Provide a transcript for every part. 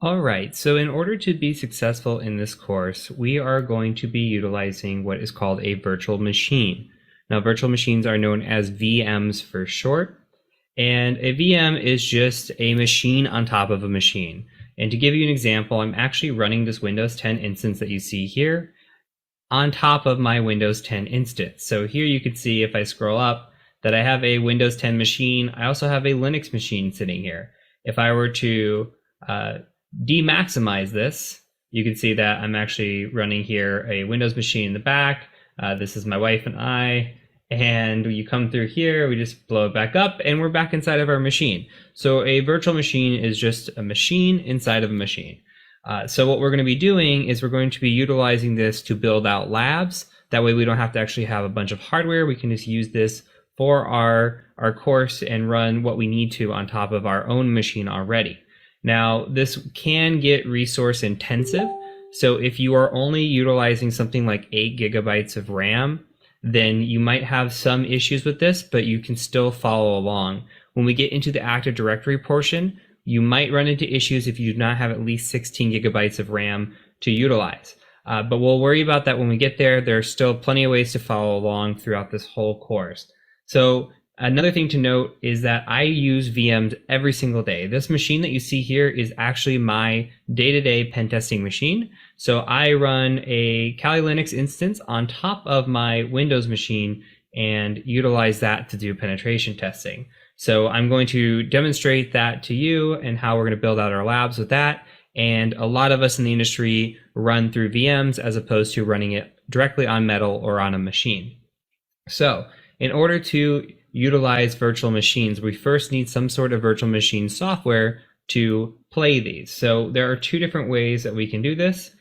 All right, so in order to be successful in this course, we are going to be utilizing what is called a virtual machine. Now, virtual machines are known as VMs for short, and a VM is just a machine on top of a machine. And to give you an example, I'm actually running this Windows 10 instance that you see here on top of my Windows 10 instance. So here you can see if I scroll up that I have a Windows 10 machine. I also have a Linux machine sitting here. If I were to demaximize this, you can see that I'm actually running here a Windows machine in the back. This is my wife and I. And you come through here, we just blow it back up, and we're back inside of our machine. So a virtual machine is just a machine inside of a machine. So what we're going to be doing is we're going to be utilizing this to build out labs. That way we don't have to actually have a bunch of hardware. We can just use this for our course and run what we need to on top of our own machine already. Now, this can get resource intensive. So if you are only utilizing something like 8 gigabytes of RAM, then you might have some issues with this, but you can still follow along. When we get into the Active Directory portion, you might run into issues if you do not have at least 16 gigabytes of RAM to utilize. But we'll worry about that when we get there. There's still plenty of ways to follow along throughout this whole course. So another thing to note is that I use VMs every single day. This machine that you see here is actually my day-to-day pen testing machine. So I run a Kali Linux instance on top of my Windows machine and utilize that to do penetration testing. So I'm going to demonstrate that to you and how we're going to build out our labs with that. And a lot of us in the industry run through VMs as opposed to running it directly on metal or on a machine. So in order to utilize virtual machines, we first need some sort of virtual machine software to play these. So there are two different ways that we can do this.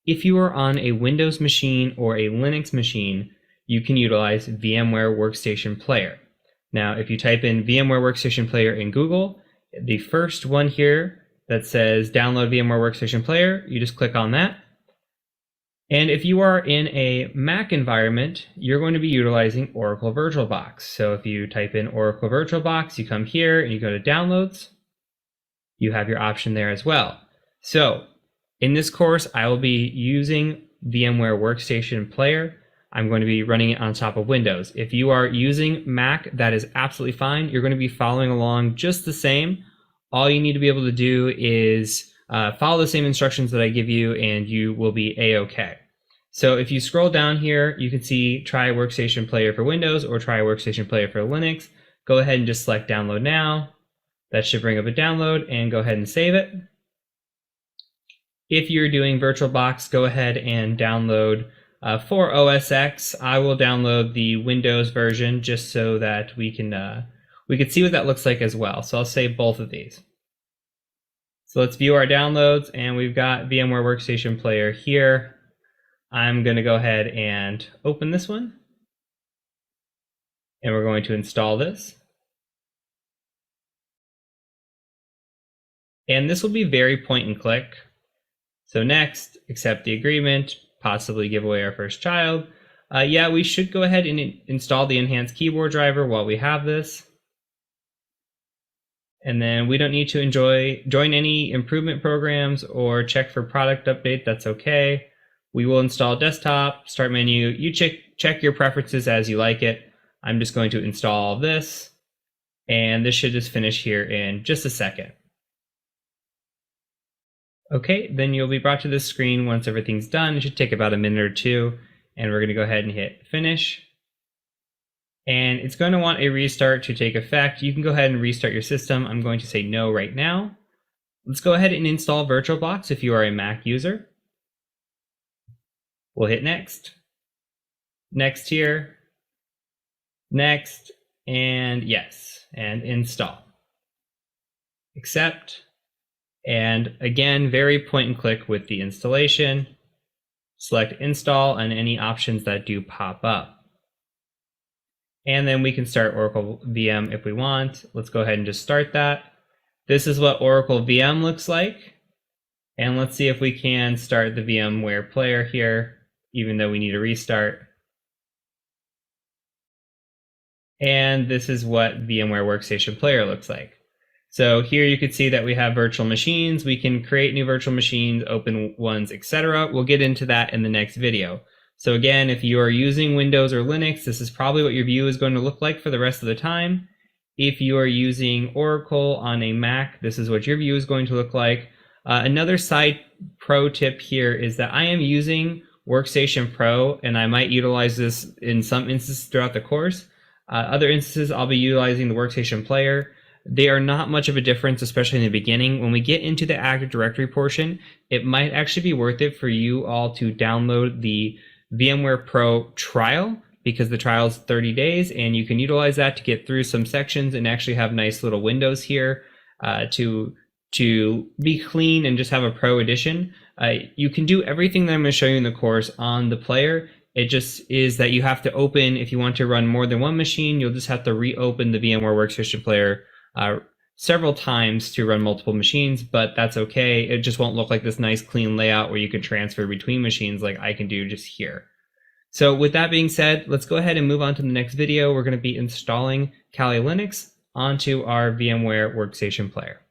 If you are on a Windows machine or a Linux machine, you can utilize VMware Workstation Player. Now, if you type in VMware Workstation Player in Google, the first one here that says download VMware Workstation Player, you just click on that. And if you are in a Mac environment, you're going to be utilizing Oracle VirtualBox. So if you type in Oracle VirtualBox, you come here and you go to Downloads. You have your option there as well. So in this course, I will be using VMware Workstation Player. I'm going to be running it on top of Windows. If you are using Mac, that is absolutely fine. You're going to be following along just the same. All you need to be able to do is follow the same instructions that I give you, and you will be A-OK. So if you scroll down here, you can see try Workstation Player for Windows or try Workstation Player for Linux. Go ahead and just select Download Now. That should bring up a download, and go ahead and save it. If you're doing VirtualBox, go ahead and download for OS X. I will download the Windows version just so that we can see what that looks like as well. So I'll save both of these. So let's view our downloads, and we've got VMware Workstation Player here. I'm going to go ahead and open this one, and we're going to install this. And this will be very point and click. So next, accept the agreement, possibly give away our first child. Yeah, we should go ahead and install the enhanced keyboard driver while we have this. And then we don't need to join any improvement programs or check for product update. That's okay. We will install desktop, start menu. You check your preferences as you like it. I'm just going to install all this, and this should just finish here in just a second. Okay, then you'll be brought to this screen once everything's done. It should take about a minute or two, and we're going to go ahead and hit finish. And it's going to want a restart to take effect. You can go ahead and restart your system. I'm going to say no right now. Let's go ahead and install VirtualBox if you are a Mac user. We'll hit next. Next here. Next, and yes, and install. Accept. And again, very point and click with the installation. Select install and any options that do pop up. And then we can start Oracle VM if we want. Let's go ahead and just start that. This is what Oracle VM looks like. And let's see if we can start the VMware player here, even though we need a restart. And this is what VMware Workstation Player looks like. So here you can see that we have virtual machines. We can create new virtual machines, open ones, etc. We'll get into that in the next video. So again, if you are using Windows or Linux, this is probably what your view is going to look like for the rest of the time. If you are using Oracle on a Mac, this is what your view is going to look like. Another side pro tip here is that I am using Workstation Pro, and I might utilize this in some instances throughout the course. Other instances, I'll be utilizing the Workstation Player. They are not much of a difference, especially in the beginning. When we get into the Active Directory portion, it might actually be worth it for you all to download the VMware Pro trial, because the trial is 30 days and you can utilize that to get through some sections and actually have nice little windows here to be clean and just have a pro edition. You can do everything that I'm going to show you in the course on the player. It just is that you have to open, if you want to run more than one machine, you'll just have to reopen the VMware Workstation Player several times to run multiple machines, but that's okay. It just won't look like this nice clean layout where you can transfer between machines like I can do just here. So with that being said, let's go ahead and move on to the next video. We're going to be installing Kali Linux onto our VMware Workstation Player.